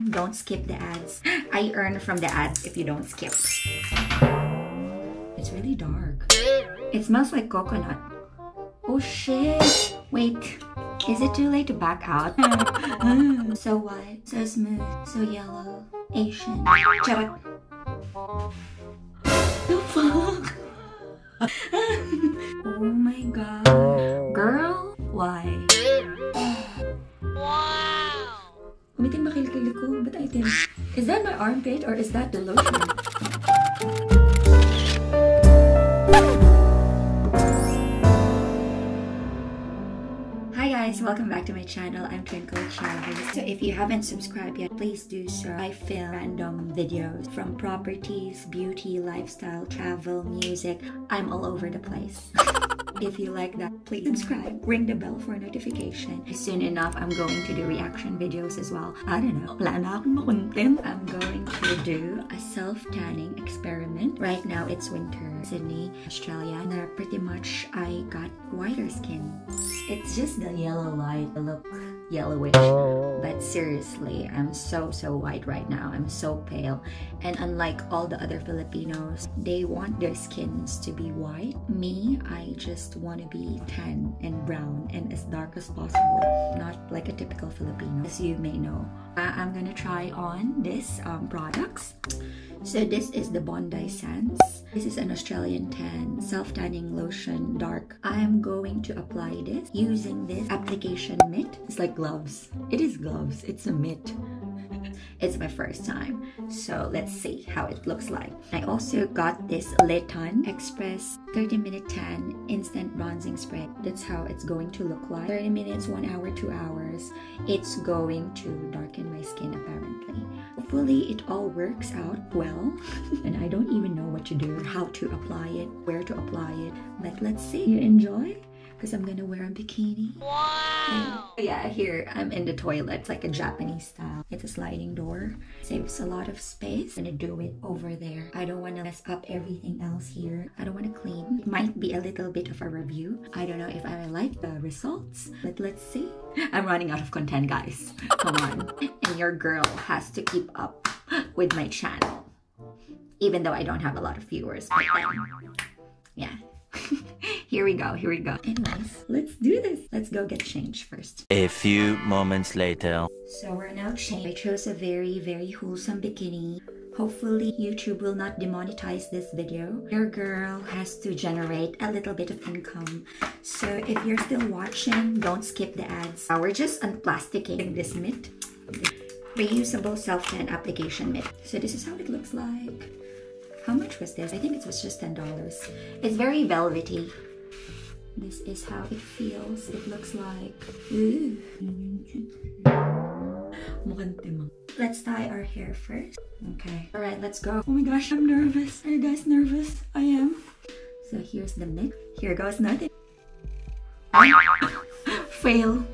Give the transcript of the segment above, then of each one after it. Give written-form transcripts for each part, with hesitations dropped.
Don't skip the ads. I earn from the ads if you don't skip. It's really dark. It smells like coconut. Oh shit. Wait. Is it too late to back out? So white, so smooth, so yellow, Asian. Charot. The fuck? Oh my god. Girl, why? Wow. Umitim ba kilikili ko? Ba't itim? Is that my armpit or is that the lotion? Hi guys, welcome back to my channel. I'm Twinkle Chaves. So if you haven't subscribed yet, please do so. I film random videos from properties, beauty, lifestyle, travel, music. I'm all over the place. If you like that, please subscribe. Ring the bell for notification. Soon enough, I'm going to do reaction videos as well. I don't know. I'm going to do a self-tanning experiment. Right now, it's winter. Sydney, Australia. And pretty much, I got whiter skin. It's just the yellow light. I look yellowish. But seriously, I'm so white right now. I'm so pale. And unlike all the other Filipinos, they want their skins to be white. Me, I just want to be tan and brown and as dark as possible. Not like a typical Filipino, as you may know. I'm gonna try on this products. So this is the Bondi SANDS. This is an Australian tan self-tanning lotion, dark. I'm going to apply this using this application mitt. It's like gloves. It is gloves. It's a mitt. It's my first time, so let's see how it looks like. I also got this Lotion Express 30-minute tan instant bronzing spray. That's how it's going to look like. 30 minutes, 1 hour, 2 hours. It's going to darken my skin apparently. Hopefully it all works out well. And I don't even know what to do, how to apply it, where to apply it. But let's see. You enjoy? Because I'm gonna wear a bikini. Wow! And yeah, here I'm in the toilet. It's like a Japanese style. It's a sliding door. Saves a lot of space. I'm gonna do it over there. I don't want to mess up everything else here. I don't want to clean. It might be a little bit of a review. I don't know if I like the results, but let's see. I'm running out of content, guys. Come on. And your girl has to keep up with my channel. Even though I don't have a lot of viewers. But yeah. Here we go. Anyways, let's do this. Let's go get changed first. A few moments later. So we're now changed. I chose a very wholesome bikini. Hopefully YouTube will not demonetize this video. Your girl has to generate a little bit of income. So if you're still watching, don't skip the ads. We're just unplasticking this mitt. Reusable self-tan application mitt. So this is how it looks like. How much was this? I think it was just $10. It's very velvety. This is how it feels. It looks like... Ooh. Let's dye our hair first. Okay. Alright, let's go. Oh my gosh, I'm nervous. Are you guys nervous? I am. So here's the mitt. Here goes nothing. Fail.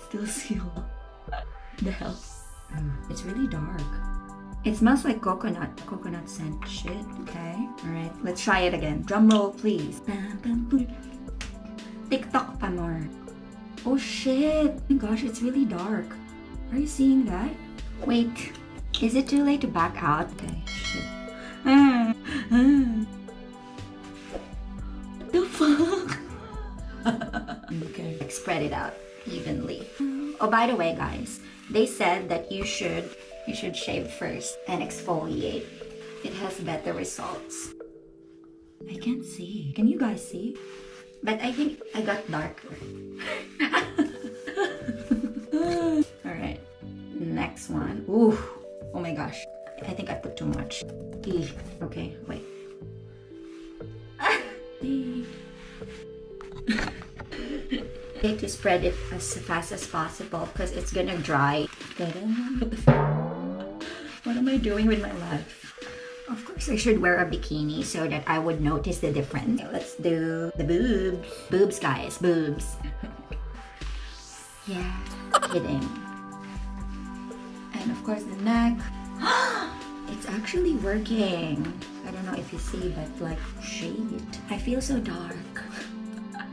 Still sealed. The hell? It's really dark. It smells like coconut scent. Shit. Okay. Alright, let's try it again. Drum roll, please. TikTok pa more. Oh shit. Oh my gosh, it's really dark. Are you seeing that? Wait. Is it too late to back out? Okay, shit. The fuck? Okay. Spread it out evenly. Oh, by the way, guys, they said that you should shave first and exfoliate. It has better results. I can't see. Can you guys see? But I think I got darker. Alright. Next one. Ooh. Oh my gosh. I think I put too much. Okay, wait. Need to spread it as fast as possible because it's gonna dry. What am I doing with my life? Of course, I should wear a bikini so that I would notice the difference. Okay, let's do the boobs. Boobs, guys. Boobs. Yeah. Kidding. And of course, the neck. It's actually working. I don't know if you see, but like, shade. I feel so dark.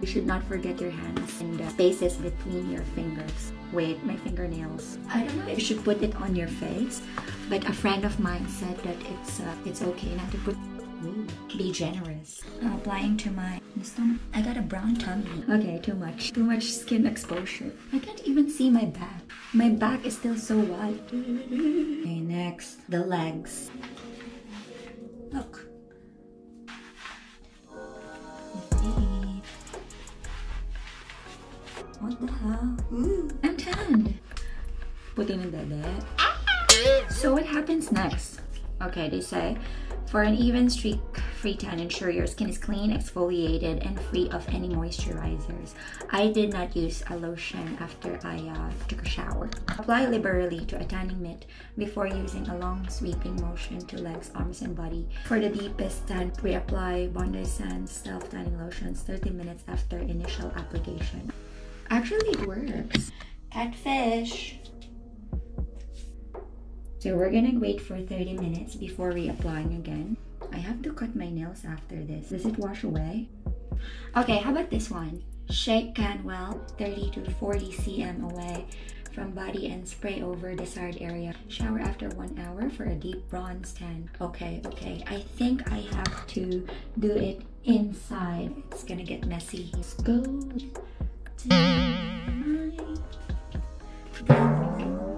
You should not forget your hands and the spaces between your fingers. Wait, my fingernails. I don't know if you should put it on your face, but a friend of mine said that it's okay not to put. Ooh, be generous. Applying to my stomach. I got a brown tummy. Okay, too much. Too much skin exposure. I can't even see my back. My back is still so wide. Okay, next, the legs. Look. What the hell? Ooh, I'm tanned. Putting in the So what happens next? Okay, they say, for an even streak-free tan, ensure your skin is clean, exfoliated, and free of any moisturizers. I did not use a lotion after I took a shower. Apply liberally to a tanning mitt before using a long sweeping motion to legs, arms, and body. For the deepest tan, reapply Bondi SANDS self-tanning lotions 30 minutes after initial application. Actually, it works. Catfish. So we're gonna wait for 30 minutes before reapplying again. I have to cut my nails after this. Does it wash away? Okay, how about this one? Shake can well 30 to 40 cm away from body and spray over desired area. Shower after 1 hour for a deep bronze tan. Okay. I think I have to do it inside. It's gonna get messy. Let's go.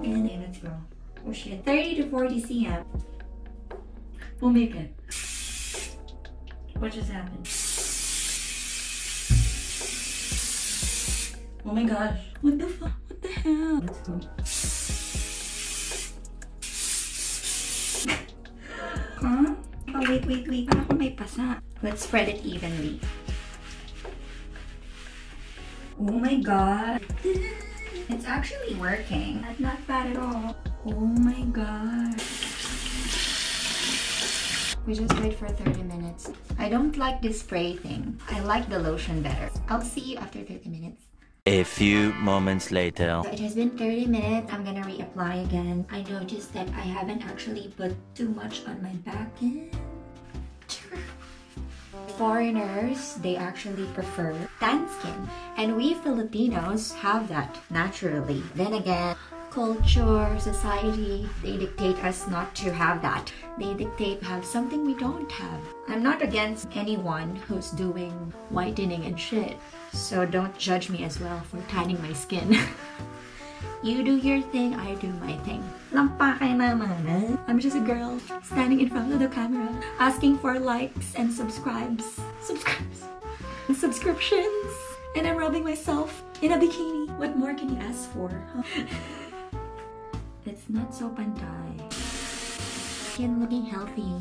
And let's go. Oh shit. 30 to 40 cm. We'll make it. What just happened? Oh my gosh. What the fuck? What the hell? Let's go. Huh? Oh, wait. Parang ako may pasa. Let's spread it evenly. Oh my god. It's actually working. That's not bad at all. Oh my god. We just wait for 30 minutes. I don't like this spray thing. I like the lotion better. I'll see you after 30 minutes. A few moments later. So it has been 30 minutes. I'm gonna reapply again. I noticed that I haven't actually put too much on my back end. Foreigners, they actually prefer tan skin, and we Filipinos have that naturally. Then again, culture, society, they dictate us not to have that. They dictate have something we don't have. I'm not against anyone who's doing whitening and shit, so don't judge me as well for tanning my skin. You do your thing, I do my thing. Lampakay naman. I'm just a girl standing in front of the camera asking for likes and subscribes and subscriptions, and I'm rubbing myself in a bikini. What more can you ask for? Huh? It's not so pantay. Skin looking healthy.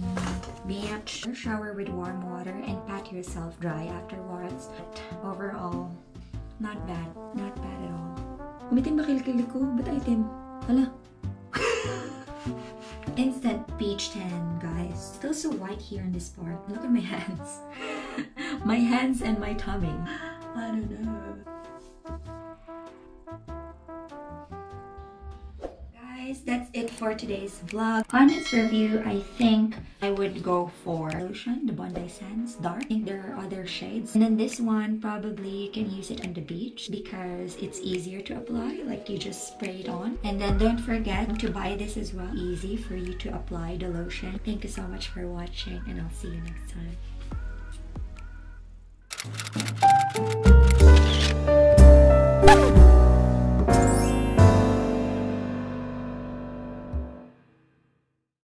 Bitch. Shower with warm water and pat yourself dry afterwards. Overall, not bad. Not bad at all. Umitim ba kilikili ko? Ba't itim? Hala. Instant peach tan, guys. Still so white here in this part. Look at my hands. My hands and my tummy. I don't know. Guys, that's it for today's vlog. Honest review, I think I would go for Lotion, the Bondi SANDS Dark. I think there are other shades. And then this one, probably you can use it on the beach because it's easier to apply. Like you just spray it on. And then don't forget to buy this as well. Easy for you to apply the lotion. Thank you so much for watching, and I'll see you next time.